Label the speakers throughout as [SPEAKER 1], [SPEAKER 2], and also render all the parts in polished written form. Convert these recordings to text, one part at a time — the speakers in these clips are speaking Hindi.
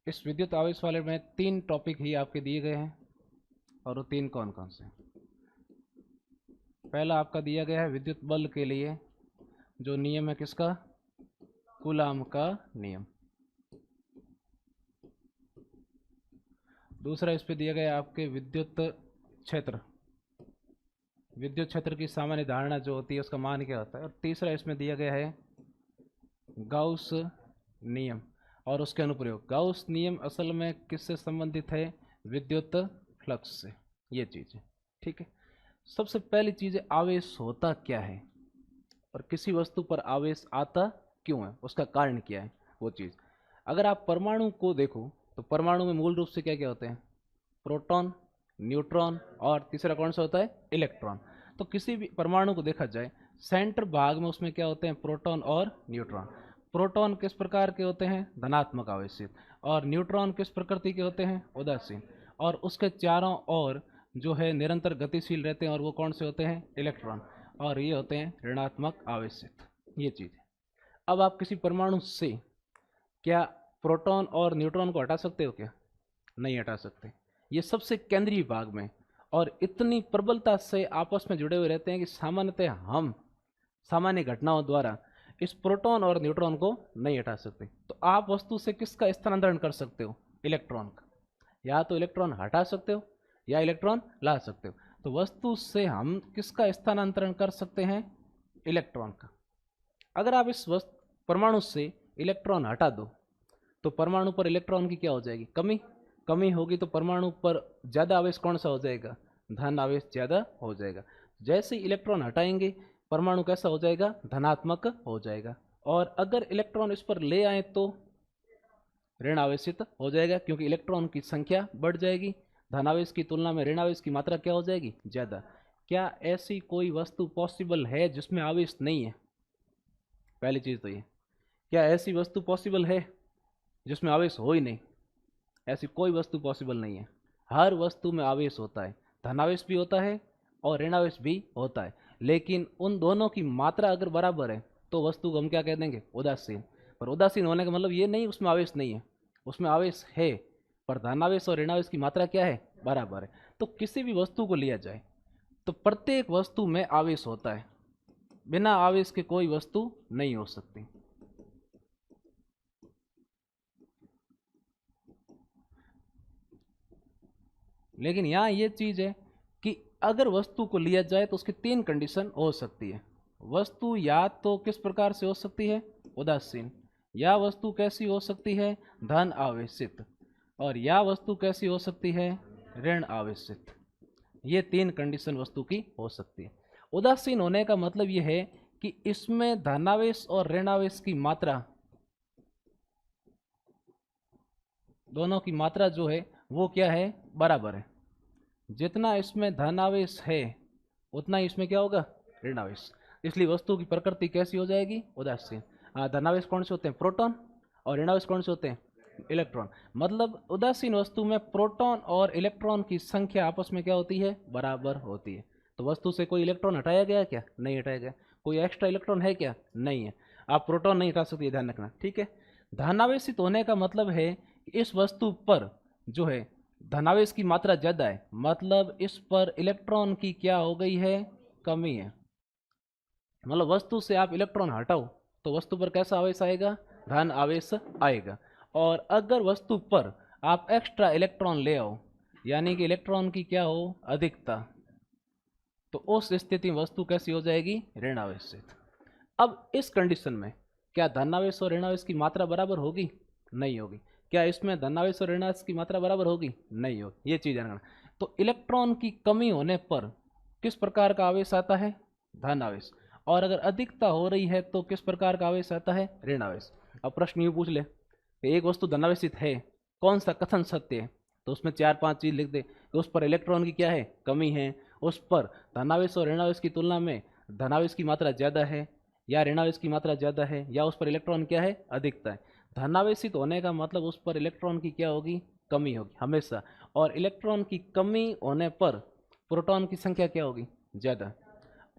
[SPEAKER 1] इस विद्युत आवेश वाले में 3 टॉपिक ही आपके दिए गए हैं, और वो 3 कौन कौन से? पहला आपका दिया गया है विद्युत बल के लिए जो नियम है किसका? कूलाम का नियम। दूसरा इस पे दिया गया है आपके विद्युत क्षेत्र, विद्युत क्षेत्र की सामान्य धारणा जो होती है उसका मान क्या होता है। और तीसरा इसमें दिया गया है गाउस नियम और उसके अनुप्रयोग। गाउस नियम असल में किससे संबंधित है? विद्युत फ्लक्स से। ये चीज़ है, ठीक है। सबसे पहली चीज़ है आवेश होता क्या है और किसी वस्तु पर आवेश आता क्यों है, उसका कारण क्या है, वो चीज़। अगर आप परमाणु को देखो तो परमाणु में मूल रूप से क्या क्या होते हैं? प्रोटॉन, न्यूट्रॉन और तीसरा कौन सा होता है? इलेक्ट्रॉन। तो किसी भी परमाणु को देखा जाए सेंटर भाग में उसमें क्या होते हैं? प्रोटॉन और न्यूट्रॉन। प्रोटॉन किस प्रकार के होते हैं? धनात्मक आवेशित। और न्यूट्रॉन किस प्रकृति के होते हैं? उदासीन। और उसके चारों ओर जो है निरंतर गतिशील रहते हैं, और वो कौन से होते हैं? इलेक्ट्रॉन। और ये होते हैं ऋणात्मक आवेशित। ये चीज़ है। अब आप किसी परमाणु से क्या प्रोटॉन और न्यूट्रॉन को हटा सकते हो क्या? नहीं हटा सकते। ये सबसे केंद्रीय भाग में और इतनी प्रबलता से आपस में जुड़े हुए रहते हैं कि सामान्यतः हम सामान्य घटनाओं द्वारा इस प्रोटॉन और न्यूट्रॉन को नहीं हटा सकते। तो आप वस्तु से किसका स्थानांतरण कर सकते हो? इलेक्ट्रॉन का। या तो इलेक्ट्रॉन हटा सकते हो या इलेक्ट्रॉन ला सकते हो। तो वस्तु से हम किसका स्थानांतरण कर सकते हैं? इलेक्ट्रॉन का। अगर आप इस परमाणु से इलेक्ट्रॉन हटा दो तो परमाणु पर इलेक्ट्रॉन की क्या हो जाएगी? कमी। कमी होगी तो परमाणु पर ज़्यादा आवेश कौन सा हो जाएगा? धन आवेश ज़्यादा हो जाएगा। जैसे ही इलेक्ट्रॉन हटाएंगे परमाणु कैसा हो जाएगा? धनात्मक हो जाएगा। और अगर इलेक्ट्रॉन इस पर ले आए तो ऋण आवेशित हो जाएगा, क्योंकि इलेक्ट्रॉन की संख्या बढ़ जाएगी। धनावेश की तुलना में ऋण आवेश की मात्रा क्या हो जाएगी? ज़्यादा। क्या ऐसी कोई वस्तु पॉसिबल है जिसमें आवेश नहीं है? पहली चीज़ तो ये, क्या ऐसी वस्तु पॉसिबल है जिसमें आवेश हो ही नहीं? ऐसी कोई वस्तु पॉसिबल नहीं है। हर वस्तु में आवेश होता है, धनावेश भी होता है और ऋणावेश भी होता है। लेकिन उन दोनों की मात्रा अगर बराबर है तो वस्तु को हम क्या कह देंगे? उदासीन। पर उदासीन होने का मतलब ये नहीं उसमें आवेश नहीं है, उसमें आवेश है, पर धनावेश और ऋणावेश की मात्रा क्या है? बराबर है। तो किसी भी वस्तु को लिया जाए तो प्रत्येक वस्तु में आवेश होता है, बिना आवेश के कोई वस्तु नहीं हो सकती। लेकिन यहाँ ये चीज़ है कि अगर वस्तु को लिया जाए तो उसकी 3 कंडीशन हो सकती है। वस्तु या तो किस प्रकार से हो सकती है? उदासीन। या वस्तु कैसी हो सकती है? धन आवेशित। और या वस्तु कैसी हो सकती है? ऋण आवेशित। ये 3 कंडीशन वस्तु की हो सकती है। उदासीन होने का मतलब ये है कि इसमें धनावेश और ऋणावेश की मात्रा, दोनों की मात्रा जो है वो क्या है? बराबर है। जितना इसमें धनावेश है उतना ही इसमें क्या होगा? ऋणावेश। इसलिए वस्तु की प्रकृति कैसी हो जाएगी? उदासीन। धनावेश कौन से होते हैं? प्रोटॉन। और ऋणावेश कौन से होते हैं? इलेक्ट्रॉन। मतलब उदासीन वस्तु में प्रोटॉन और इलेक्ट्रॉन की संख्या आपस में क्या होती है? बराबर होती है। तो वस्तु से कोई इलेक्ट्रॉन हटाया गया क्या? नहीं हटाया गया। कोई एक्स्ट्रा इलेक्ट्रॉन है क्या? नहीं है। आप प्रोटॉन नहीं हटा सकते, ध्यान रखना, ठीक है। धनावेशित होने का मतलब है कि इस वस्तु पर जो है धनावेश की मात्रा ज्यादा है, मतलब इस पर इलेक्ट्रॉन की क्या हो गई है? कमी है। मतलब वस्तु से आप इलेक्ट्रॉन हटाओ तो वस्तु पर कैसा आवेश आएगा? धन आवेश आएगा। और अगर वस्तु पर आप एक्स्ट्रा इलेक्ट्रॉन ले आओ, यानी कि इलेक्ट्रॉन की क्या हो? अधिकता, तो उस स्थिति में वस्तु कैसी हो जाएगी? ऋण आवेशित। अब इस कंडीशन में क्या धनावेश और ऋणावेश की मात्रा बराबर होगी? नहीं होगी। क्या इसमें धनावेश और ऋणावेश की मात्रा बराबर होगी? नहीं होगी। ये चीज़ जानना। तो इलेक्ट्रॉन की कमी होने पर किस प्रकार का आवेश आता है? धन आवेश। और अगर अधिकता हो रही है तो किस प्रकार का आवेश आता है? ऋण आवेश। अब प्रश्न यूँ पूछ ले कि एक वस्तु धनावेशित है, कौन सा कथन सत्य है? तो उसमें 4-5 चीज़ लिख दे कि उस पर इलेक्ट्रॉन की क्या है? कमी है, उस पर धनावेश और ऋणावेश की तुलना में धनावेश की मात्रा ज़्यादा है, या ऋणावेश की मात्रा ज़्यादा है, या उस पर इलेक्ट्रॉन क्या है? अधिकता है। धनावेशित होने का मतलब उस पर इलेक्ट्रॉन की क्या होगी? कमी होगी हमेशा। और इलेक्ट्रॉन की कमी होने पर प्रोटॉन की संख्या क्या होगी? ज़्यादा,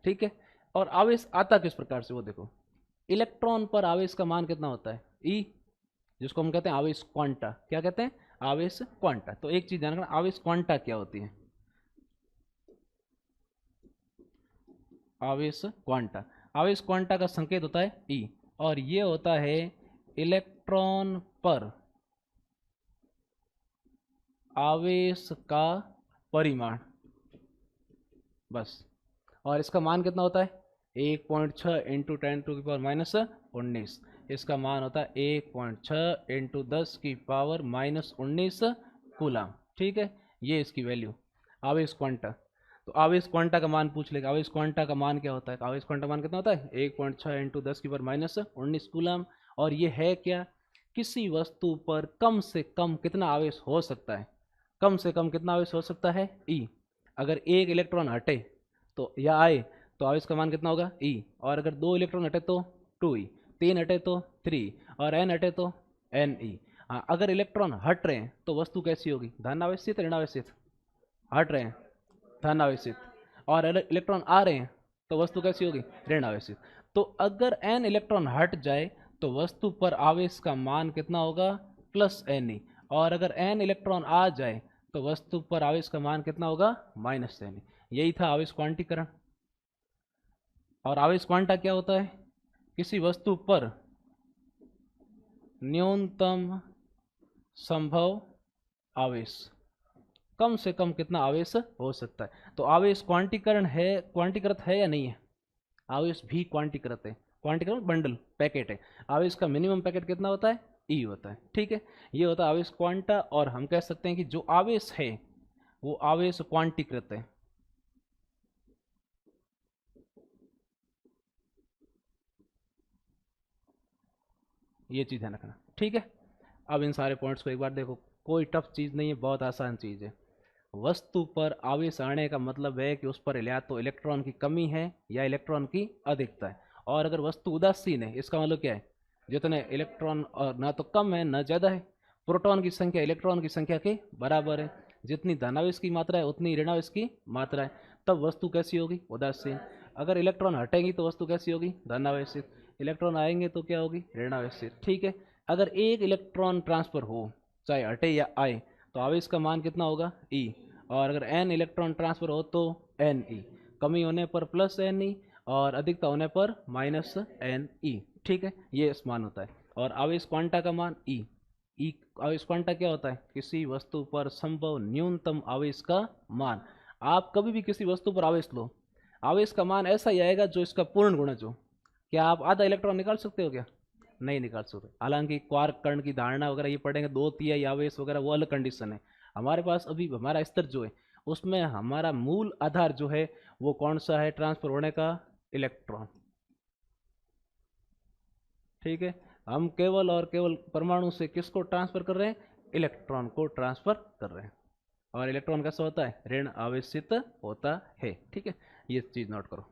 [SPEAKER 1] ठीक है। और आवेश आता किस प्रकार से वो देखो, इलेक्ट्रॉन पर आवेश का मान कितना होता है? ई, जिसको हम कहते हैं आवेश क्वांटा। क्या कहते हैं? आवेश क्वांटा। तो एक चीज ध्यान रखना, आवेश क्वांटा क्या होती है? आवेश क्वांटा, आवेश क्वांटा का संकेत होता है ई, और ये होता है इलेक्ट्रॉन पर आवेश का परिमाण, बस। और इसका मान कितना होता है? 1.6 इंटू 10⁻⁻19। इसका मान होता है 1.6 इंटू 10⁻⁻19 कूलम। ठीक है, ये इसकी वैल्यू आवेश क्वांटा। तो आवेश क्वांटा का मान पूछ लेगा, आवेश क्वांटा का मान क्या होता है? आवेश क्वांटा मान कितना होता है? 1.6 इंटू 10⁻⁻19 कूलम। और ये है क्या? किसी वस्तु पर कम से कम कितना आवेश हो सकता है? कम से कम कितना आवेश हो सकता है? ई। अगर एक इलेक्ट्रॉन हटे तो या आए तो आवेश का मान कितना होगा? ई। और अगर 2 इलेक्ट्रॉन हटे तो 2 ई, 3 हटे तो 3, और एन हटे तो एन ई। अगर इलेक्ट्रॉन हट रहे हैं तो वस्तु कैसी होगी? धन आवेशित, ऋण आवेशित? हट रहे हैं, धन आवेशित। और इलेक्ट्रॉन आ रहे हैं तो वस्तु कैसी होगी? ऋण आवेशित। तो अगर एन इलेक्ट्रॉन हट जाए तो वस्तु पर आवेश का मान कितना होगा? Plus n e. और अगर एन इलेक्ट्रॉन आ जाए तो वस्तु पर आवेश का मान कितना होगा? Minus n e. यही था आवेश क्वांटीकरण। और आवेश क्वांटा क्या होता है? किसी वस्तु पर न्यूनतम संभव आवेश, कम से कम कितना आवेश हो सकता है। तो आवेश क्वांटीकरण है, क्वांटीकृत है या नहीं है? आवेश भी क्वांटीकृत है। क्वांटीकृत बंडल, पैकेट है। आवेश का मिनिमम पैकेट कितना होता है? ई होता है। ठीक है, ये होता है आवेश क्वांटा। और हम कह सकते हैं कि जो आवेश है वो आवेश क्वांटीकृत है। ये चीज ध्यान रखना। ठीक है, अब इन सारे पॉइंट्स को एक बार देखो, कोई टफ चीज नहीं है, बहुत आसान चीज है। वस्तु पर आवेश आने का मतलब है कि उस पर या तो इलेक्ट्रॉन की कमी है या इलेक्ट्रॉन की अधिकता है। और अगर वस्तु उदासीन है, इसका मतलब क्या है? जितने इलेक्ट्रॉन और ना तो कम है ना ज्यादा है। प्रोटॉन की संख्या इलेक्ट्रॉन की संख्या के बराबर है। जितनी धनावेश की मात्रा है उतनी ऋणावेश की मात्रा है। तब वस्तु कैसी होगी? उदासीन। अगर इलेक्ट्रॉन हटेंगी तो वस्तु कैसी होगी? धनावेशित। इलेक्ट्रॉन आएंगे तो क्या होगी? ऋणावेशित। ठीक है, अगर एक इलेक्ट्रॉन ट्रांसफर हो, चाहे हटे या आए, तो आवेश का मान कितना होगा? ई। और अगर एन इलेक्ट्रॉन ट्रांसफर हो तो एन ई। कमी होने पर प्लस एन ई और अधिकता होने पर माइनस एन ई। ठीक है, ये मान होता है। और आवेश क्वांटा का मान ई। ई आवेश क्वांटा क्या होता है? किसी वस्तु पर संभव न्यूनतम आवेश का मान। आप कभी भी किसी वस्तु पर आवेश लो, आवेश का मान ऐसा ही आएगा जो इसका पूर्ण गुणज हो। क्या आप आधा इलेक्ट्रॉन निकाल सकते हो क्या? नहीं निकाल सकते। हालांकि क्वार्क कण की धारणा वगैरह ये पढ़ेंगे, 2/3 आवेश वगैरह, वो अलग कंडीशन है। हमारे पास अभी हमारा स्तर जो है उसमें हमारा मूल आधार जो है वो कौन सा है ट्रांसफर होने का? इलेक्ट्रॉन। ठीक है, हम केवल और केवल परमाणु से किसको ट्रांसफर कर रहे हैं? इलेक्ट्रॉन को ट्रांसफर कर रहे हैं। और इलेक्ट्रॉन कैसा होता है? ऋण आवेशित होता है। ठीक है, ये चीज नोट करो।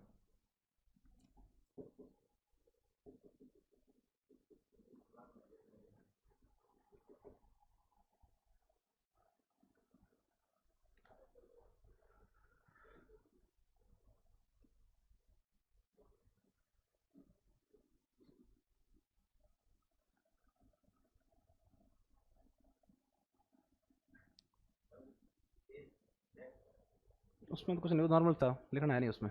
[SPEAKER 1] उसमें तो कुछ नहीं, नॉर्मल था, लिखना है नहीं उसमें।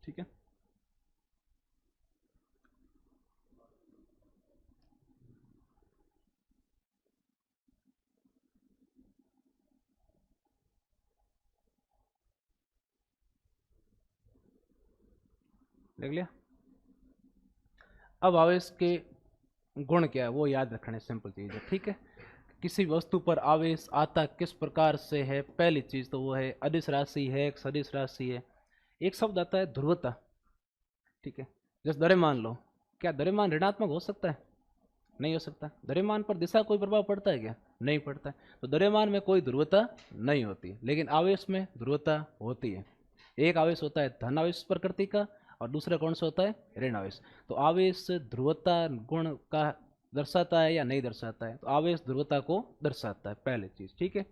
[SPEAKER 1] ठीक है, लिख लिया। अब आवेश के गुण क्या है वो याद रखने, सिंपल चीज है। ठीक है, किसी वस्तु पर आवेश आता किस प्रकार से है? पहली चीज तो वो है अदिश राशि है, एक सदिश राशि है। एक शब्द आता है ध्रुवता। ठीक है, जैसे द्रव्यमान लो, क्या द्रव्यमान ऋणात्मक हो सकता है? नहीं हो सकता। द्रव्यमान पर दिशा कोई प्रभाव पड़ता है क्या? नहीं पड़ता है। तो द्रव्यमान में कोई ध्रुवता नहीं होती, लेकिन आवेश में ध्रुवता होती है। एक आवेश होता है धन आवेश प्रकृति का और दूसरा कौन सा होता है? ऋण आवेश। तो आवेश ध्रुवता गुण का दर्शाता है या नहीं दर्शाता है? तो आवेश ध्रुवता को दर्शाता है, पहली चीज। ठीक है,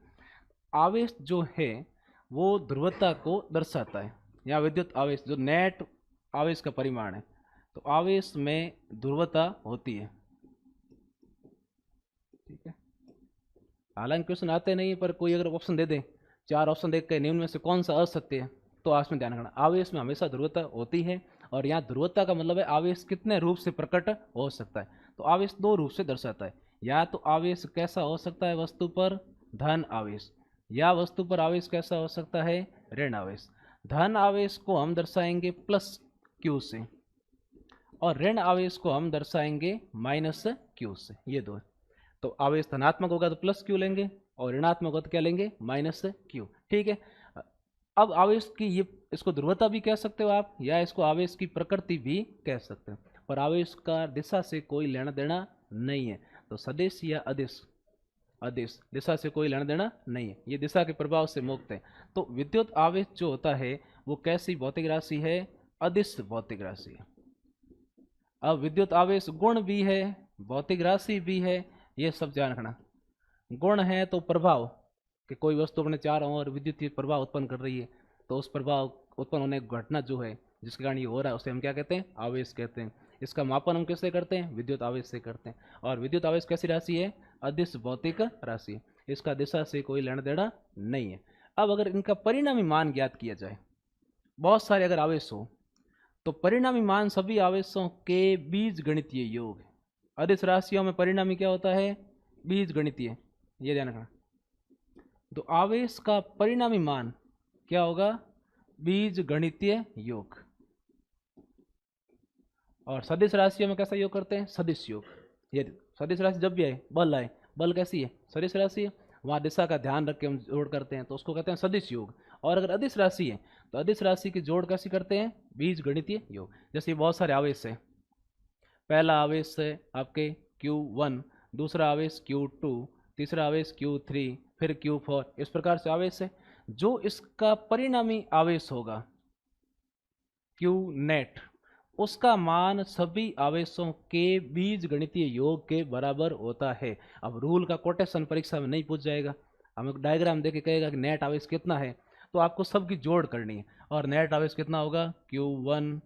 [SPEAKER 1] आवेश जो है वो ध्रुवता को दर्शाता है। या विद्युत आवेश जो नेट आवेश का परिमाण है, तो आवेश में ध्रुवता होती है। ठीक है, हालांकि क्वेश्चन आते नहीं पर कोई अगर ऑप्शन दे दे, 4 ऑप्शन देख के निम्न में से कौन सा असत्य है, तो आज में ध्यान रखना। आवेश में हमेशा ध्रुवता होती है, और यहाँ ध्रुवता का मतलब है आवेश कितने रूप से प्रकट हो सकता है। तो आवेश 2 रूप से दर्शाता है, या तो आवेश कैसा हो सकता है वस्तु पर, धन आवेश, या वस्तु पर आवेश कैसा हो सकता है, ऋण आवेश। धन आवेश को हम दर्शाएंगे प्लस क्यू से, और ऋण आवेश को हम दर्शाएंगे माइनस क्यू से। ये दो, तो आवेश धनात्मक होगा तो प्लस क्यू लेंगे, और ऋणात्मक होगा तो क्या लेंगे, माइनस क्यू। ठीक है, अब आवेश की ये, इसको ध्रुवता भी कह सकते हो आप, या इसको आवेश की प्रकृति भी कह सकते हो, पर आवेश का दिशा से कोई लेना देना नहीं है। तो सदिश या अदिश, अदिश दिशा से कोई लेना देना नहीं है, ये दिशा के प्रभाव से मुक्त है। तो विद्युत आवेश जो होता है वो कैसी भौतिक राशि है, अदिश भौतिक राशि है। अब विद्युत आवेश गुण भी है, भौतिक राशि भी है, ये सब ध्यान रखना। गुण है तो प्रभाव, कि कोई वस्तु अपने चारों ओर विद्युत प्रभाव उत्पन्न कर रही है, तो उस प्रभाव उत्पन्न होने की घटना जो है जिसके कारण ये हो रहा है उसे हम क्या कहते हैं, आवेश कहते हैं। इसका मापन हम किससे करते हैं, विद्युत आवेश से करते हैं। और विद्युत आवेश कैसी राशि है, अदिश भौतिक राशि है, इसका दिशा से कोई लेना देना नहीं है। अब अगर इनका परिणामी मान ज्ञात किया जाए, बहुत सारे अगर आवेश हो तो परिणामी मान सभी आवेशों के बीज गणितीय योग है। अदिश राशियों में परिणामी क्या होता है, बीज गणितीय, ये ध्यान रखना। तो आवेश का परिणामी मान क्या होगा, बीज गणितीय योग। और सदिश राशियों में कैसा योग करते हैं, सदिश योग। ये सदिश राशि जब भी आए, बल आए, बल कैसी है, सदिश राशि है, वहाँ दिशा का ध्यान रख के हम जोड़ करते हैं, तो उसको कहते हैं सदिश योग। और अगर अदिश राशि है तो अदिश राशि की जोड़ कैसी करते हैं, बीज गणितीय योग। जैसे बहुत सारे आवेश है, पहला आवेश है आपके Q1, दूसरा आवेश Q2, तीसरा आवेश Q3, फिर Q4, इस प्रकार से आवेश है। जो इसका परिणामी आवेश होगा Q नेट, उसका मान सभी आवेशों के बीज गणितीय योग के बराबर होता है। अब रूल का कोटेशन परीक्षा में नहीं पूछ जाएगा, हमें डायग्राम देके कहेगा कि नेट आवेश कितना है, तो आपको सबकी जोड़ करनी है। और नेट आवेश कितना होगा, Q1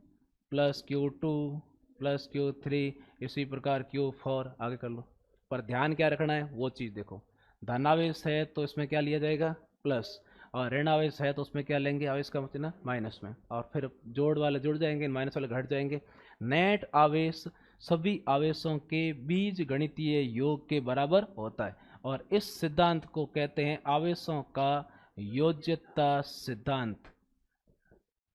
[SPEAKER 1] plus Q2 plus Q3, इसी प्रकार Q4, आगे कर लो। पर ध्यान क्या रखना है वो चीज़ देखो, धन आवेश है तो इसमें क्या लिया जाएगा, प्लस, और ऋण आवेश है तो उसमें क्या लेंगे, आवेश का मतलब माइनस में, और फिर जोड़ वाले जुड़ जाएंगे, माइनस वाले घट जाएंगे। नेट आवेश सभी आवेशों के बीज गणितीय योग के बराबर होता है, और इस सिद्धांत को कहते हैं आवेशों का योज्यता सिद्धांत,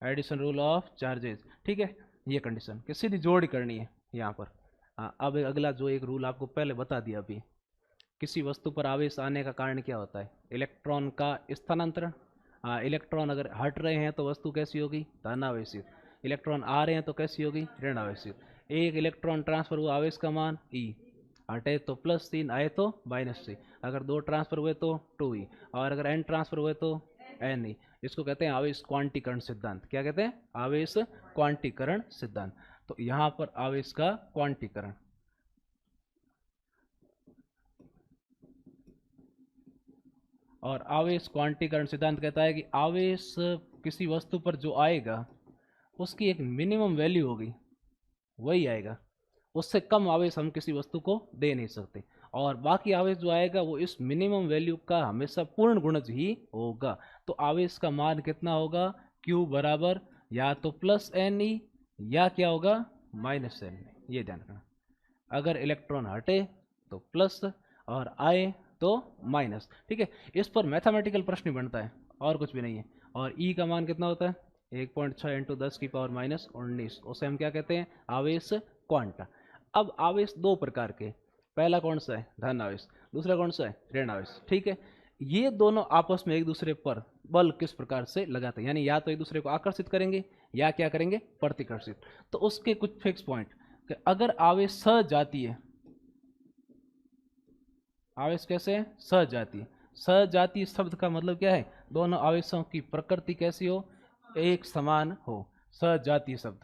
[SPEAKER 1] एडिशन रूल ऑफ चार्जेस। ठीक है, ये कंडीशन कि सीधी जोड़ ही करनी है यहाँ पर। अब अगला जो एक रूल आपको पहले बता दिया अभी, किसी वस्तु पर आवेश आने का कारण क्या होता है, इलेक्ट्रॉन का स्थानांतरण। इलेक्ट्रॉन अगर हट रहे हैं तो वस्तु कैसी होगी, धन आवेशित। इलेक्ट्रॉन आ रहे हैं तो कैसी होगी, ऋण आवेशित। एक इलेक्ट्रॉन ट्रांसफर हुआ, आवेश का मान E, हटे तो +3, आए तो -3। अगर 2 ट्रांसफर हुए तो 2E, और अगर n ट्रांसफर हुए तो Ne। इसको कहते हैं आवेश क्वांटीकरण सिद्धांत। क्या कहते हैं, आवेश क्वांटीकरण सिद्धांत। तो यहाँ पर आवेश का क्वांटीकरण, और आवेश क्वांटीकरण सिद्धांत कहता है कि आवेश किसी वस्तु पर जो आएगा उसकी एक मिनिमम वैल्यू होगी, वही आएगा, उससे कम आवेश हम किसी वस्तु को दे नहीं सकते। और बाकी आवेश जो आएगा वो इस मिनिमम वैल्यू का हमेशा पूर्ण गुणज ही होगा। तो आवेश का मान कितना होगा, Q बराबर या तो +Ne या क्या होगा, -Ne। ये ध्यान रखना, अगर इलेक्ट्रॉन हटे तो प्लस और आए तो माइनस। ठीक है, इस पर मैथमेटिकल प्रश्न बनता है और कुछ भी नहीं है। और E का मान कितना होता है, 1.6 × 10⁻19, उसे हम क्या कहते हैं, आवेश क्वांटा। अब आवेश दो प्रकार के, पहला कौन सा है, धन आवेश, दूसरा कौन सा है, ऋण आवेश। ठीक है, ये दोनों आपस में एक दूसरे पर बल किस प्रकार से लगाते हैं, यानी या तो एक दूसरे को आकर्षित करेंगे या क्या करेंगे, प्रतिकर्षित। तो उसके कुछ फिक्स पॉइंट, अगर आवेश सजातीय, आवेश कैसे है, सजातीय। सजातीय शब्द का मतलब क्या है, दोनों आवेशों की प्रकृति कैसी हो, एक समान हो, सजातीय शब्द।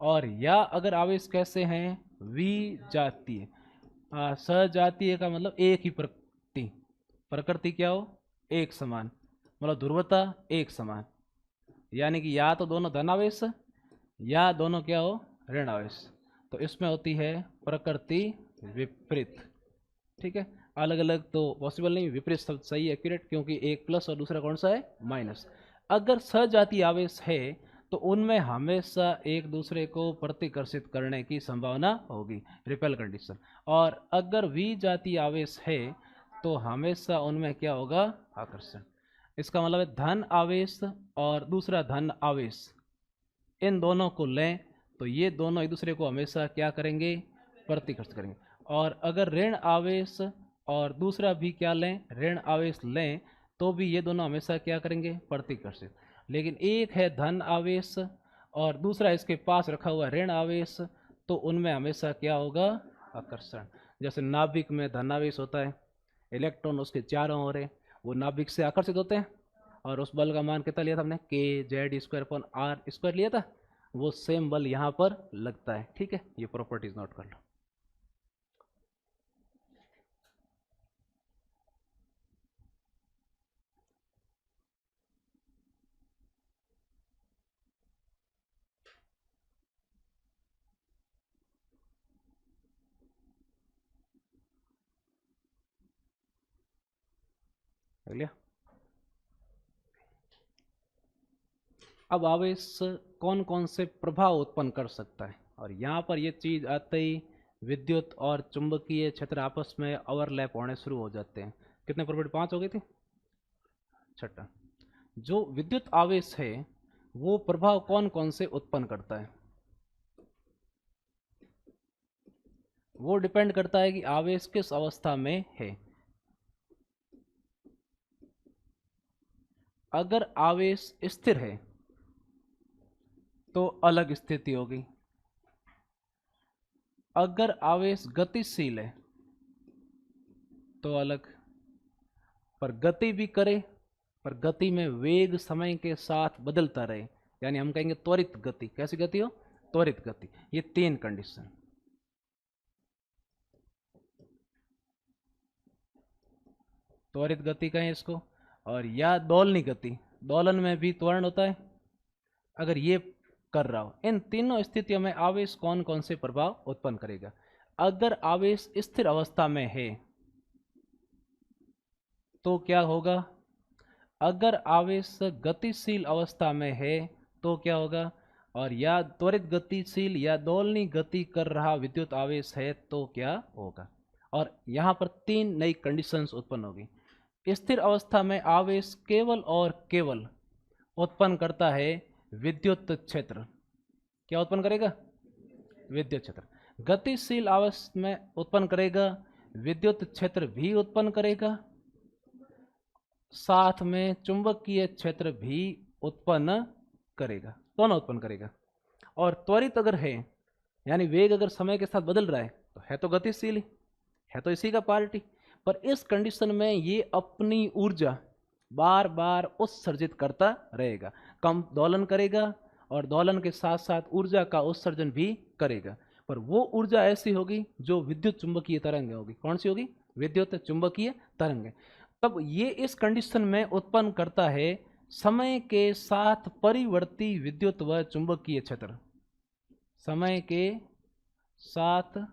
[SPEAKER 1] और या अगर आवेश कैसे हैं, विजातीय। सजातीय का मतलब एक ही प्रकृति, प्रकृति क्या हो, एक समान, मतलब ध्रुवता एक समान, यानी कि या तो दोनों धनावेश या दोनों क्या हो, ऋण आवेश। तो इसमें होती है प्रकृति विपरीत। ठीक है, अलग अलग तो पॉसिबल नहीं, विपरीत शब्द सही एक्यूरेट, क्योंकि एक प्लस और दूसरा कौन सा है माइनस। अगर सजातीय आवेश है तो उनमें हमेशा एक दूसरे को प्रतिकर्षित करने की संभावना होगी, रिपेल कंडीशन। और अगर विजातीय आवेश है तो हमेशा उनमें क्या होगा, आकर्षण। इसका मतलब है धन आवेश और दूसरा धन आवेश, इन दोनों को लें तो ये दोनों एक दूसरे को हमेशा क्या करेंगे, प्रतिकर्षित करेंगे। और अगर ऋण आवेश और दूसरा भी क्या लें, ऋण आवेश लें, तो भी ये दोनों हमेशा क्या करेंगे, प्रतिकर्षित। लेकिन एक है धन आवेश और दूसरा इसके पास रखा हुआ ऋण आवेश, तो उनमें हमेशा क्या होगा, आकर्षण। जैसे नाभिक में धनावेश होता है, इलेक्ट्रॉन उसके चारों ओर है, वो नाभिक से आकर्षित होते हैं, और उस बल का मान कितना लिया था हमने, k Z square upon R square लिया था, वो सेम बल यहाँ पर लगता है। ठीक है, ये प्रॉपर्टीज नोट कर लो। लिया। अब आवेश कौन कौन से प्रभाव उत्पन्न कर सकता है, और यहाँ पर ये चीज आते ही विद्युत और चुंबकीय क्षेत्र आपस में ओवरलैप होने शुरू हो जाते हैं। कितने प्रॉपर्टी, 5 हो गई थी। छठा, जो विद्युत आवेश है वो प्रभाव कौन कौन से उत्पन्न करता है, वो डिपेंड करता है कि आवेश किस अवस्था में है। अगर आवेश स्थिर है तो अलग स्थिति होगी, अगर आवेश गतिशील है तो अलग, पर गति भी करे, पर गति में वेग समय के साथ बदलता रहे, यानी हम कहेंगे त्वरित गति। कैसी गति हो, त्वरित गति। ये 3 कंडीशन। त्वरित गति कहें इसको, और या दोलनी गति, दोलन में भी त्वरण होता है, अगर ये कर रहा हो। इन तीनों स्थितियों में आवेश कौन कौन से प्रभाव उत्पन्न करेगा। अगर आवेश स्थिर अवस्था में है तो क्या होगा, अगर आवेश गतिशील अवस्था में है तो क्या होगा, और या त्वरित गतिशील या दोलनी गति कर रहा विद्युत आवेश है तो क्या होगा। और यहाँ पर 3 नई कंडीशंस उत्पन्न होगी। स्थिर अवस्था में आवेश केवल और केवल उत्पन्न करता है विद्युत क्षेत्र। क्या उत्पन्न करेगा, विद्युत क्षेत्र। गतिशील अवस्था में उत्पन्न करेगा, विद्युत क्षेत्र भी उत्पन्न करेगा, साथ में चुंबकीय क्षेत्र भी उत्पन्न करेगा, दोनों उत्पन्न करेगा। और त्वरित अगर है, यानी वेग अगर समय के साथ बदल रहा है, तो है तो गतिशील है, तो इसी का पार्ट ही। पर इस कंडीशन में ये अपनी ऊर्जा बार बार उत्सर्जित करता रहेगा, कम दोलन करेगा और दोलन के साथ साथ ऊर्जा का उत्सर्जन भी करेगा। पर वो ऊर्जा ऐसी होगी जो विद्युत चुंबकीय तरंग होगी। कौन सी होगी, विद्युत चुंबकीय तरंग। तब ये इस कंडीशन में उत्पन्न करता है समय के साथ परिवर्ती विद्युत व चुंबकीय क्षेत्र। समय के साथ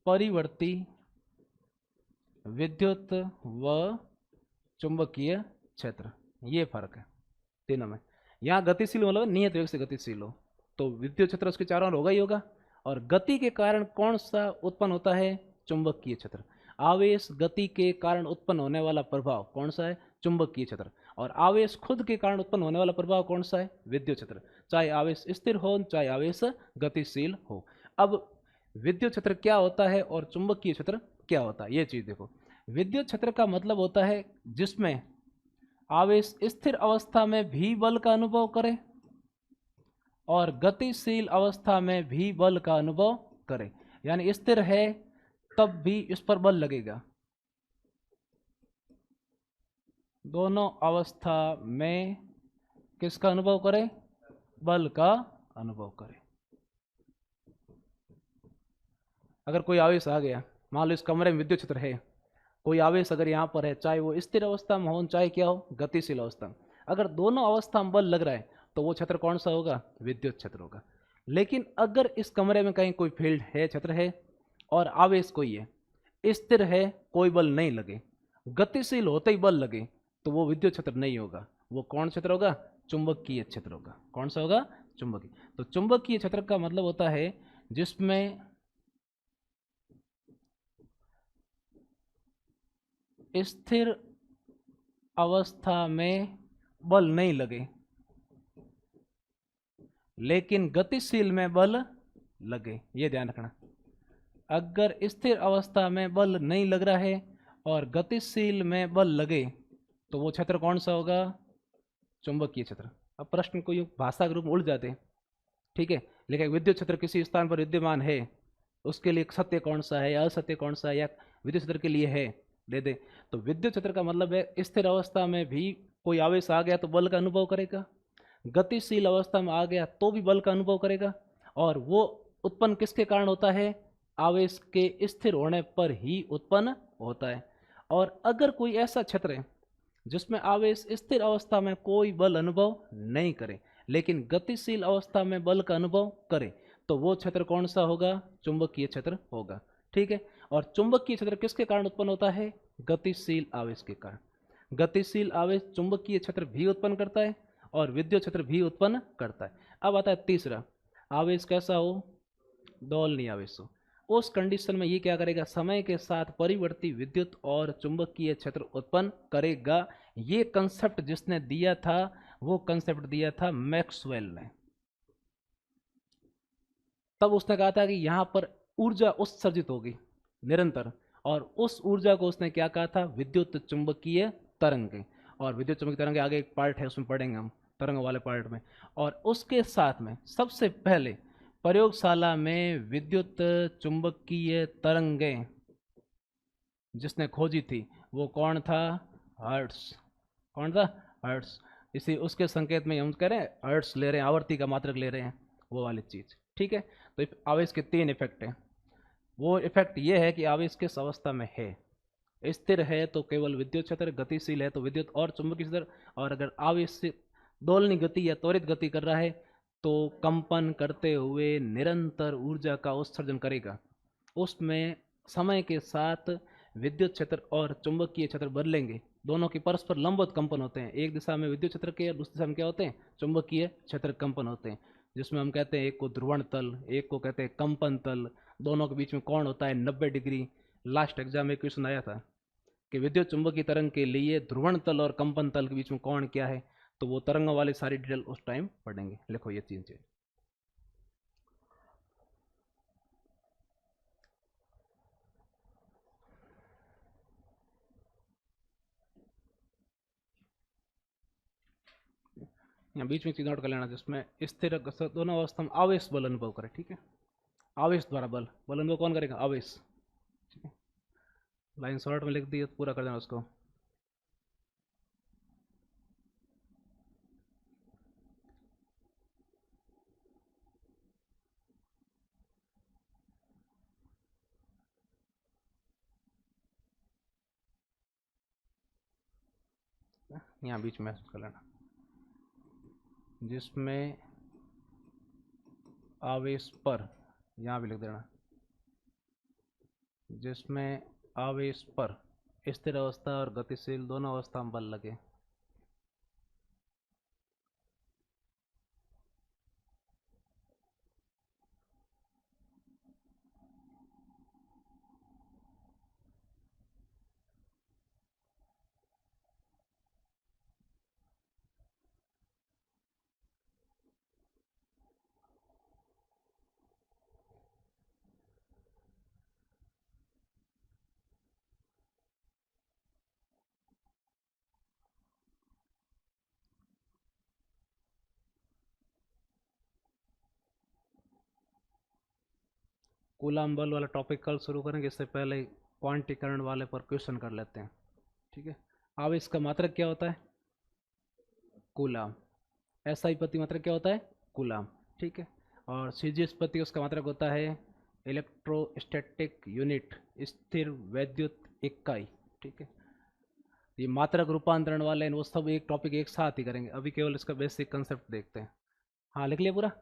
[SPEAKER 1] परिवर्ती विद्युत व चुंबकीय क्षेत्र, ये फर्क है तीनों में। यहाँ गतिशील मतलब नियत वेग से गतिशील हो, तो विद्युत क्षेत्र उसके चारों ओर होगा ही होगा। और गति के कारण कौन सा उत्पन्न होता है, चुंबकीय क्षेत्र। आवेश गति के कारण उत्पन्न होने वाला प्रभाव कौन सा है, चुंबकीय क्षेत्र। और आवेश खुद के कारण उत्पन्न होने वाला प्रभाव कौन सा है, विद्युत क्षेत्र। चाहे आवेश स्थिर हो चाहे आवेश गतिशील हो। अब विद्युत क्षेत्र क्या होता है और चुंबकीय क्षेत्र क्या होता है, ये चीज देखो। विद्युत क्षेत्र का मतलब होता है जिसमें आवेश स्थिर अवस्था में भी बल का अनुभव करे और गतिशील अवस्था में भी बल का अनुभव करे। यानी स्थिर है तब भी इस पर बल लगेगा, दोनों अवस्था में किसका अनुभव करे, बल का अनुभव करे। अगर कोई आवेश आ गया, मान लो इस कमरे में विद्युत क्षेत्र है, कोई आवेश अगर यहाँ पर है, चाहे वो स्थिर अवस्था में हो चाहे क्या हो गतिशील अवस्था में, अगर दोनों अवस्था में बल लग रहा है तो वो क्षेत्र कौन सा होगा, विद्युत क्षेत्र होगा। लेकिन अगर इस कमरे में कहीं कोई फील्ड है, क्षेत्र है, और आवेश कोई है, स्थिर है, कोई बल नहीं लगे, गतिशील होते ही बल लगे, तो वो विद्युत क्षेत्र नहीं होगा। वो कौन क्षेत्र होगा? चुंबकीय क्षेत्र होगा। कौन सा होगा? चुंबकीय। तो चुंबकीय क्षेत्र का मतलब होता है जिसमें स्थिर अवस्था में बल नहीं लगे लेकिन गतिशील में बल लगे। ये ध्यान रखना, अगर स्थिर अवस्था में बल नहीं लग रहा है और गतिशील में बल लगे तो वो क्षेत्र कौन सा होगा? चुंबकीय क्षेत्र। अब प्रश्न को यूं भाषा के रूप में उलझ जाते हैं, ठीक है, लेकिन विद्युत क्षेत्र किसी स्थान पर विद्यमान है, उसके लिए सत्य कौन सा है या असत्य कौन सा है, या विद्युत क्षेत्र के लिए है, दे दे। तो विद्युत क्षेत्र का मतलब है स्थिर अवस्था में भी कोई आवेश आ गया तो बल का अनुभव करेगा, गतिशील अवस्था में आ गया तो भी बल का अनुभव करेगा, और वो उत्पन्न किसके कारण होता है? आवेश के स्थिर होने पर ही उत्पन्न होता है। और अगर कोई ऐसा क्षेत्र है जिसमें आवेश स्थिर अवस्था में कोई बल अनुभव नहीं करे लेकिन गतिशील अवस्था में बल का अनुभव करे, तो वो क्षेत्र कौन सा होगा? चुंबकीय क्षेत्र होगा। ठीक है, और चुंबकीय क्षेत्र किसके कारण उत्पन्न होता है? गतिशील आवेश के कारण। गतिशील आवेश चुंबकीय क्षेत्र भी उत्पन्न करता है और विद्युत क्षेत्र भी उत्पन्न करता है। अब आता है तीसरा, आवेश कैसा हो? दोलनीय आवेश हो। उस कंडीशन में ये क्या करेगा? समय के साथ परिवर्ती विद्युत और चुंबकीय क्षेत्र उत्पन्न करेगा। ये कंसेप्ट जिसने दिया था वो कंसेप्ट दिया था मैक्सवेल ने। तब उसने कहा था कि यहां पर ऊर्जा उत्सर्जित होगी निरंतर, और उस ऊर्जा को उसने क्या कहा था? विद्युत चुंबकीय तरंगे। और विद्युत चुंबकीय तरंगे आगे एक पार्ट है, उसमें पढ़ेंगे हम तरंग वाले पार्ट में। और उसके साथ में सबसे पहले प्रयोगशाला में विद्युत चुंबकीय तरंगे जिसने खोजी थी वो कौन था? हर्ट्स। कौन था? हर्ट्स। इसी उसके संकेत में हम कह रहे हैं हर्ट्स ले रहे हैं, आवर्ती का मात्रक ले रहे हैं, वो वाली चीज। ठीक है, तो आवेश के तीन इफेक्ट हैं। वो इफेक्ट ये है कि आवेश किस अवस्था में है? स्थिर है तो केवल विद्युत क्षेत्र, गतिशील है तो विद्युत और चुंबकीय क्षेत्र, और अगर आवेश दोलनी गति या त्वरित गति कर रहा है तो कंपन करते हुए निरंतर ऊर्जा का उत्सर्जन करेगा। उसमें समय के साथ विद्युत क्षेत्र और चुंबकीय क्षेत्र बदलेंगे, दोनों की परस्पर लंबवत कंपन होते हैं। एक दिशा में विद्युत क्षेत्र के और दूसरी दिशा में क्या होते हैं? चुंबकीय क्षेत्र कंपन होते हैं, जिसमें हम कहते हैं एक को ध्रुवण तल, एक को कहते हैं कंपन तल। दोनों के बीच में कोण होता है 90 डिग्री। लास्ट एग्जाम में क्वेश्चन आया था कि विद्युत चुंबकीय तरंग के लिए ध्रुवण तल और कंपन तल के बीच में कोण क्या है, तो वो तरंग वाली सारी डिटेल उस टाइम पढ़ेंगे। लिखो ये चीजें। यहाँ बीच में चीज नोट कर लेना, जिसमें स्थिर दोनों अवस्था में आवेश बल अनुभव करे। ठीक है, आवेश द्वारा बल, बल अनुभव कौन करेगा? आवेश। ठीक है, लाइन शॉर्ट में लिख दी तो पूरा कर देना उसको। यहाँ बीच में कर लेना, जिसमें आवेश पर, यहाँ भी लिख देना, जिसमें आवेश पर स्थिर अवस्था और गतिशील दोनों अवस्था में बल लगे। कूलाम बल वाला टॉपिक कल शुरू करेंगे, इससे पहले क्वांटीकरण वाले पर क्वेश्चन कर लेते हैं। ठीक है, आवेश का मात्रक क्या होता है? कूलाम। एसआई प्रति मात्रक क्या होता है? कूलाम। ठीक है, और सीजीएस प्रति उसका मात्रक होता है इलेक्ट्रोस्टैटिक यूनिट, स्थिर वैद्युत इकाई। ठीक है, ये मात्रक रूपांतरण वाले वो सब एक टॉपिक एक साथ ही करेंगे, अभी केवल इसका बेसिक कंसेप्ट देखते हैं। हाँ, लिख लिया पूरा?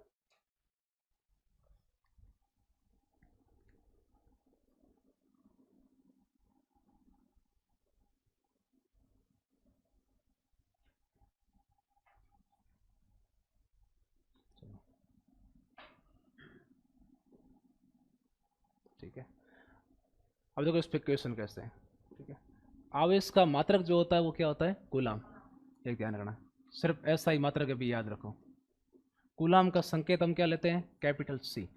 [SPEAKER 1] अब देखो इस पे क्वेश्चन कैसे है, ठीक है। आवेश का मात्रक जो होता है वो क्या होता है, कूलाम। एक ध्यान रखना, सिर्फ ऐसा ही मात्रक है भी याद रखो। कूलाम का संकेत हम क्या लेते हैं, कैपिटल सी।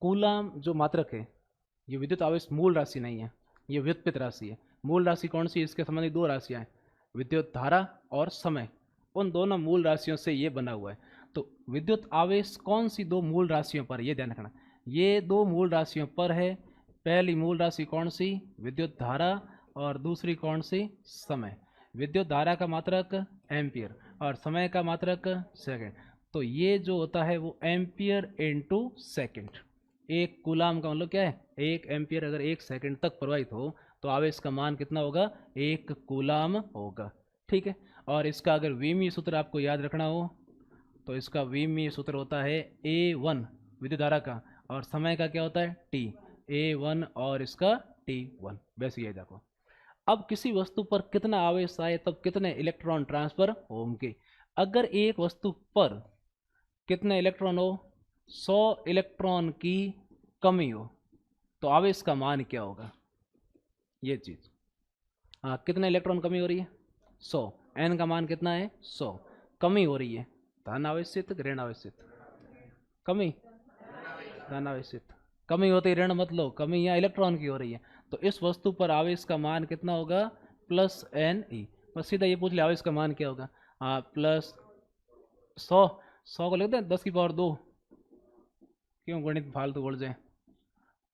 [SPEAKER 1] कूलाम जो मात्रक है ये विद्युत आवेश मूल राशि नहीं है, ये व्युत्पन्न राशि है। मूल राशि कौन सी है, इसके संबंधित दो राशियां हैं, विद्युत धारा और समय। उन दोनों मूल राशियों से ये बना हुआ है। तो विद्युत आवेश कौन सी दो मूल राशियों पर, ये ध्यान रखना, ये दो मूल राशियों पर है। पहली मूल राशि कौन सी, विद्युत धारा, और दूसरी कौन सी, समय। विद्युत धारा का मात्रक एम्पियर और समय का मात्रक सेकंड। तो ये जो होता है वो एम्पियर इनटू सेकंड। एक कूलाम का मतलब क्या है, एक एम्पियर अगर एक सेकंड तक प्रवाहित हो तो आवेश का मान कितना होगा, एक कूलाम होगा, ठीक है। और इसका अगर वीमी सूत्र आपको याद रखना हो तो इसका वीमी सूत्र होता है A1 विद्युत धारा का, और समय का क्या होता है T, A1 और इसका T1, वैसे ही देखो। अब किसी वस्तु पर कितना आवेश आए तब कितने इलेक्ट्रॉन ट्रांसफर होंगे। अगर एक वस्तु पर कितने इलेक्ट्रॉन हो, 100 इलेक्ट्रॉन की कमी हो तो आवेश का मान क्या होगा, ये चीज। हाँ, कितने इलेक्ट्रॉन कमी हो रही है, 100। एन का मान कितना है, 100। कमी हो रही है, धन आवेशित ऋण आवेशित, कमी धन आवेशित। कमी होते ही ऋण मत लो, कमी यहाँ इलेक्ट्रॉन की हो रही है। तो इस वस्तु पर आवेश का मान कितना होगा, प्लस एन ई। बस सीधा ये पूछ ले आवेश का मान क्या होगा, हाँ प्लस 100। 100 को लिखते हैं 10 की पावर 2, क्यों गणित फालतू बोल जाए,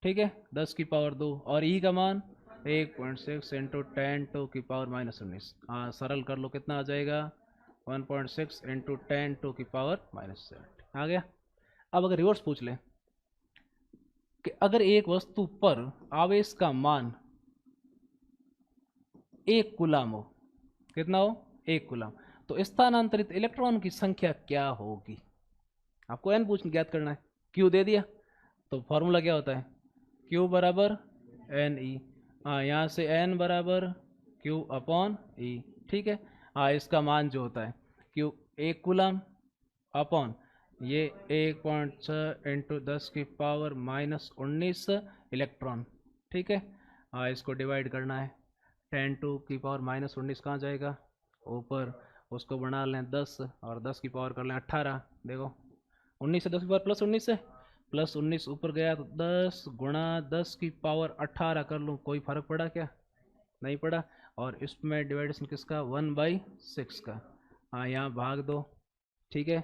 [SPEAKER 1] ठीक है। 10 की पावर 2 और ई का मान 1.6 इंटू 10⁻⁻19। हाँ सरल कर लो, कितना आ जाएगा 1.6 इंटू 10⁻⁻7 आ गया। अब अगर रिवर्स पूछ ले कि अगर एक वस्तु पर आवेश का मान 1 कूलाम हो, कितना हो 1 कूलाम, तो स्थानांतरित इलेक्ट्रॉन की संख्या क्या होगी। आपको एन पूछ ज्ञात करना है, क्यू दे दिया तो फॉर्मूला क्या होता है, क्यू बराबर एन ई। हाँ यहाँ से एन बराबर क्यू अपॉन ई, ठीक है। हाँ इसका मान जो होता है क्यू 1 कूलाम अपॉन ये 1.6 इंटू 10⁻⁻19 इलेक्ट्रॉन, ठीक है। हाँ इसको डिवाइड करना है, 10⁻⁻19 कहाँ जाएगा ऊपर, उसको बना लें 10 और 10 की पावर कर लें 18। देखो 19 से 10 की पावर प्लस 19 ऊपर गया तो 10 गुणा 10 की पावर 18 कर लूँ, कोई फर्क पड़ा क्या, नहीं पड़ा। और इसमें डिवाइडेशन किसका, 1/6 का। हाँ यहाँ भाग दो, ठीक है।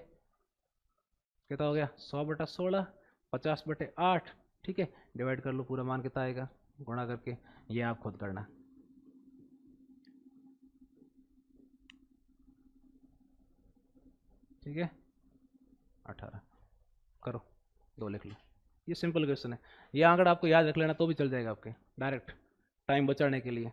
[SPEAKER 1] कितना हो गया 100/16, 50/8, ठीक है। डिवाइड कर लो, पूरा मान कितना आएगा गुणा करके, ये आप खुद करना, ठीक है। 18 करो, 2 लिख लो। ये सिंपल क्वेश्चन है, ये आंकड़ा आपको याद रख लेना तो भी चल जाएगा आपके, डायरेक्ट टाइम बचाने के लिए।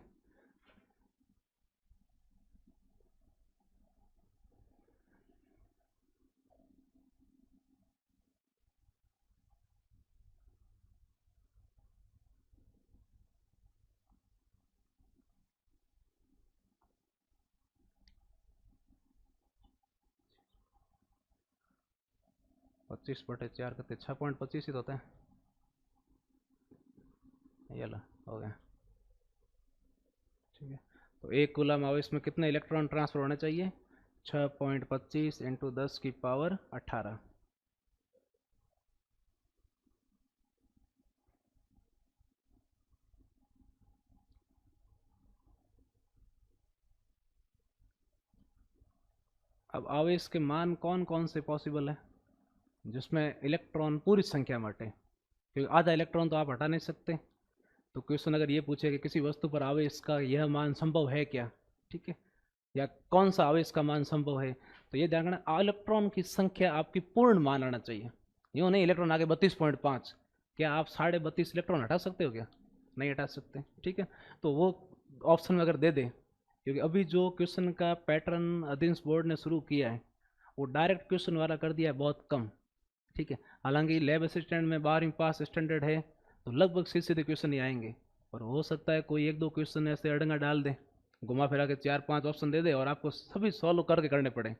[SPEAKER 1] पच्चीस बटे 4 करते 6.25 ही तो होता है, ये लो हो गया, ठीक है। तो 1 कूलम आवेश में कितने इलेक्ट्रॉन ट्रांसफर होने चाहिए, 6.25 इंटू 10 की पावर 18। अब आवेश के मान कौन कौन से पॉसिबल है जिसमें इलेक्ट्रॉन पूरी संख्या में हटे, क्योंकि आधा इलेक्ट्रॉन तो आप हटा नहीं सकते। तो क्वेश्चन अगर ये पूछे कि किसी वस्तु पर आवेश का यह मान संभव है क्या, ठीक है, या कौन सा आवेश का मान संभव है, तो ये ध्यान रखना इलेक्ट्रॉन की संख्या आपकी पूर्ण मान आना चाहिए। यूँ नहीं इलेक्ट्रॉन आगे 32.5, क्या आप 32.5 इलेक्ट्रॉन हटा सकते हो क्या, नहीं हटा सकते, ठीक है। तो वो ऑप्शन में अगर दे दे, क्योंकि अभी जो क्वेश्चन का पैटर्न अधीन बोर्ड ने शुरू किया है वो डायरेक्ट क्वेश्चन वाला कर दिया है बहुत कम, ठीक है। हालांकि लैब असिस्टेंट में 12वीं पास स्टैंडर्ड है तो लगभग सीधे क्वेश्चन ही आएंगे, और हो सकता है कोई 1-2 क्वेश्चन ऐसे अड़ंगा डाल दे, घुमा फिरा के 4-5 ऑप्शन दे दे और आपको सभी सॉल्व करके करने पड़े,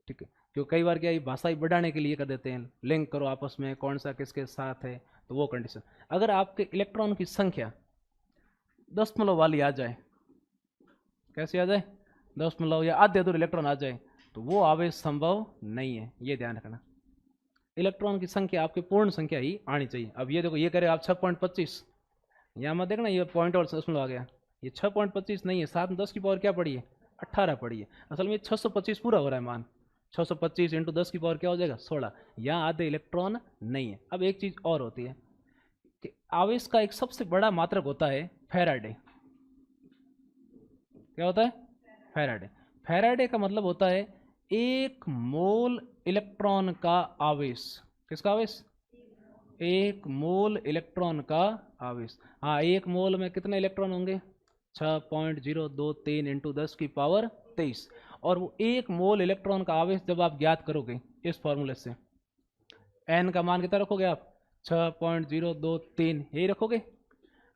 [SPEAKER 1] ठीक है। क्योंकि कई बार क्या ये भाषा ही बढ़ाने के लिए कर देते हैं, लिंक करो आपस में कौन सा किसके साथ है, तो वो कंडीशन। अगर आपके इलेक्ट्रॉन की संख्या दशमलव वाली आ जाए, कैसे आ जाए, दशमलव या आधे अधूरे इलेक्ट्रॉन आ जाए, तो वो आवेश संभव नहीं है, ये ध्यान रखना। इलेक्ट्रॉन की संख्या आपकी पूर्ण संख्या ही आनी चाहिए। अब ये देखो, ये करे आप 6.25, यहाँ मत देखना ये पॉइंट और दशमलव आ गया, ये 6.25 नहीं है, 7 में 10 की पावर क्या पड़ी है, 18 पड़ी है। असल में 625 पूरा हो रहा है मान, 625 इंटू 10 की पावर क्या हो जाएगा, 16। यहाँ आधे इलेक्ट्रॉन नहीं है। अब एक चीज और होती है कि आवेश का एक सबसे बड़ा मात्रक होता है फैराडे। क्या होता है, फैराडे। फैराडे का मतलब होता है 1 मोल इलेक्ट्रॉन का आवेश। किसका आवेश, 1 मोल इलेक्ट्रॉन का आवेश। हाँ, 1 मोल में कितने इलेक्ट्रॉन होंगे, 6.023 इंटू 10 की पावर 23। और वो 1 मोल इलेक्ट्रॉन का आवेश जब आप ज्ञात करोगे इस फॉर्मूले से, एन का मान कितना रखोगे आप, 6.023 यही रखोगे।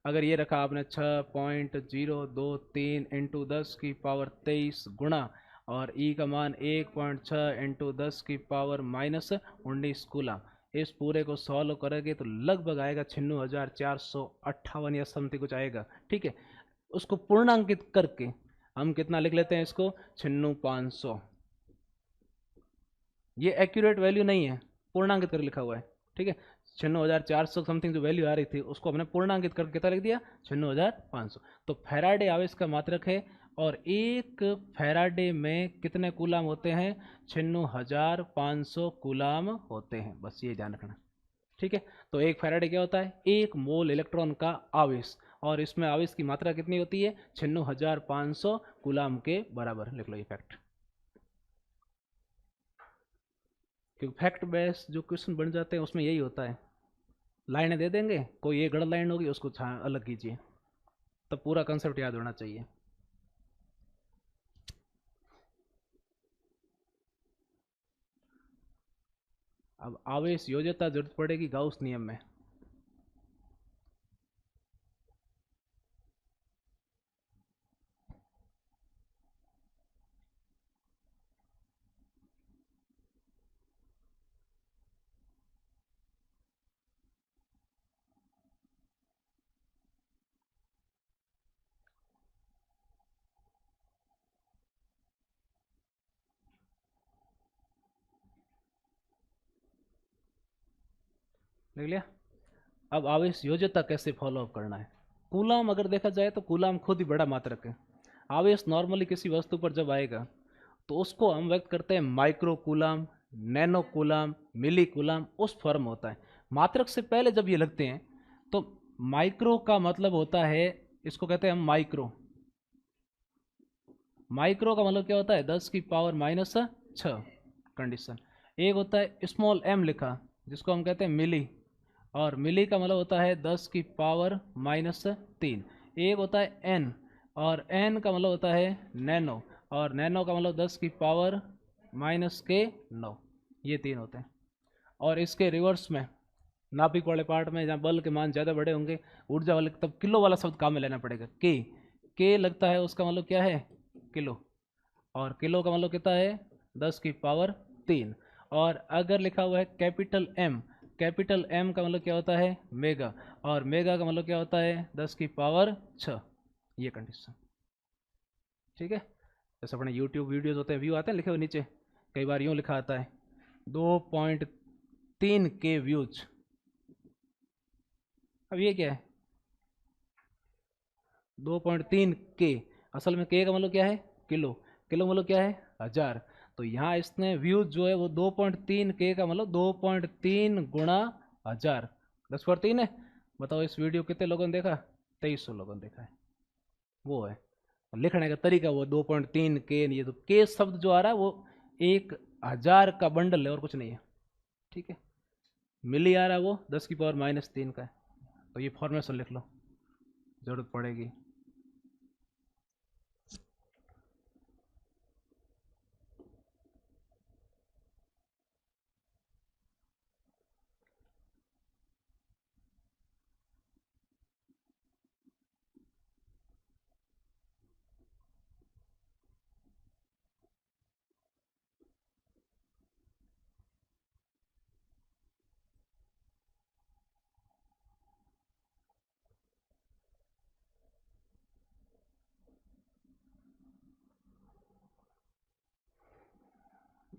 [SPEAKER 1] अगर ये रखा आपने 6.023 इंटू 10 की पावर 23 गुणा, और ई का मान 1.6 इंटू 10 की पावर -19 कूलम, इस पूरे को सॉल्व करोगे तो लगभग आएगा 96,458 या समथिंग कुछ आएगा। ठीक है, उसको पूर्णांकित करके हम कितना लिख लेते हैं इसको, 96,500। ये एक्यूरेट वैल्यू नहीं है, पूर्णांकित कर लिखा हुआ है। ठीक है, 96,400 समथिंग जो वैल्यू आ रही थी उसको हमने पूर्णांकित करके कितना लिख दिया, 96,500। तो फैराडे आवेश का मात्रक है, और एक फैराडे में कितने कूलाम होते हैं, 96,500 कूलाम होते हैं, बस ये ध्यान रखना। ठीक है, तो एक फैराडे क्या होता है, 1 मोल इलेक्ट्रॉन का आवेश, और इसमें आवेश की मात्रा कितनी होती है, 96,500 कूलाम के बराबर। लिख लो ये फैक्ट, क्योंकि फैक्ट बेस्ड जो क्वेश्चन बन जाते हैं उसमें यही होता है, लाइनें दे देंगे, कोई एक गलत लाइन होगी उसको अलग कीजिए, तब पूरा कंसेप्ट याद होना चाहिए। अब आवेश योज्यता जरूरत पड़ेगी गाउस नियम में। देख लिया। अब आवेश योज्यता कैसे फॉलो अप करना है। कूलाम अगर देखा जाए तो कूलाम खुद ही बड़ा मात्रक है। आवेश नॉर्मली किसी वस्तु पर जब आएगा तो उसको हम व्यक्त करते हैं माइक्रो कूलाम, नैनो कूलाम, मिली कूलाम, उस फॉर्म होता है। मात्रक से पहले जब ये लगते हैं तो माइक्रो का मतलब होता है, इसको कहते हैं हम माइक्रो। माइक्रो का मतलब क्या होता है, 10 की पावर -6 कंडीशन। एक होता है स्मॉल m लिखा, जिसको हम कहते हैं मिली, और मिली का मतलब होता है 10 की पावर -3। एक होता है एन, और एन का मतलब होता है नैनो, और नैनो का मतलब 10 की पावर -9। ये 3 होते हैं। और इसके रिवर्स में नाभिक वाले पार्ट में जहाँ बल के मान ज़्यादा बड़े होंगे, ऊर्जा वाले, तब किलो वाला शब्द काम में लेना पड़ेगा। के लगता है, उसका मतलब क्या है, किलो, और किलो का मतलब कितना है, 10 की पावर 3। और अगर लिखा हुआ है कैपिटल एम, कैपिटल एम का मतलब क्या होता है, मेगा, और मेगा का मतलब क्या होता है, 10 की पावर 6। ये कंडीशन। ठीक है, जैसे अपने यूट्यूब वीडियोज होते हैं, व्यू आते हैं लिखे हुए नीचे, कई बार यूँ लिखा आता है 2.3 के व्यूज। अब ये क्या है, 2.3 के, असल में के का मतलब क्या है, किलो, किलो मतलब क्या है, 1000। तो यहाँ इसने व्यूज जो है वो 2.3 के का मतलब 2.3 गुणा 1000, 10 पर 3 है। बताओ इस वीडियो कितने लोगों ने देखा, 2300 लोगों ने देखा है। वो है लिखने का तरीका, वो 2.3 के, ये तो के शब्द जो आ रहा है वो 1000 का बंडल है और कुछ नहीं है। ठीक है, मिली आ रहा है वो 10 की पावर -3 का है। तो ये फॉर्मेशन लिख लो, जरूरत पड़ेगी।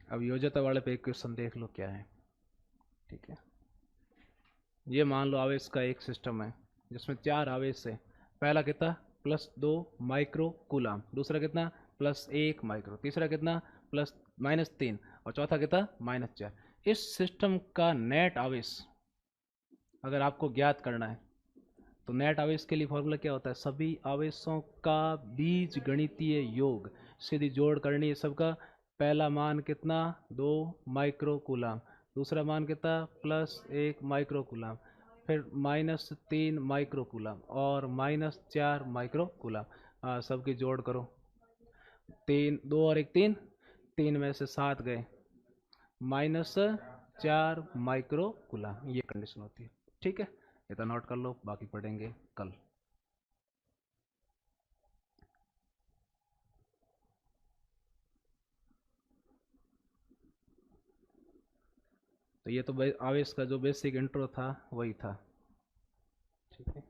[SPEAKER 1] अब योज्यता वाले पे एक क्वेश्चन देख लो क्या है। ठीक है, ये मान लो आवेश का एक सिस्टम है जिसमें 4 आवेश है। पहला कितना, +2 माइक्रो कूलाम, दूसरा कितना, +1 माइक्रो, तीसरा कितना, प्लस -3, और चौथा कितना, -4। इस सिस्टम का नेट आवेश अगर आपको ज्ञात करना है तो नेट आवेश के लिए फॉर्मूला क्या होता है, सभी आवेशों का बीज गणितीय योग, सीधी जोड़ करनी है सबका। पहला मान कितना, 2 माइक्रो कूलाम, दूसरा मान कितना, +1 माइक्रो कूलाम, फिर -3 माइक्रो कूलाम और -4 माइक्रो कूलाम। सबकी जोड़ करो, 2 और 1 3, 3 में से 7 गए, -4 माइक्रो कूलाम, ये कंडीशन होती है। ठीक है, इतना नोट कर लो, बाकी पढ़ेंगे कल। तो ये तो आवेश का जो बेसिक इंट्रो था वही था। ठीक है।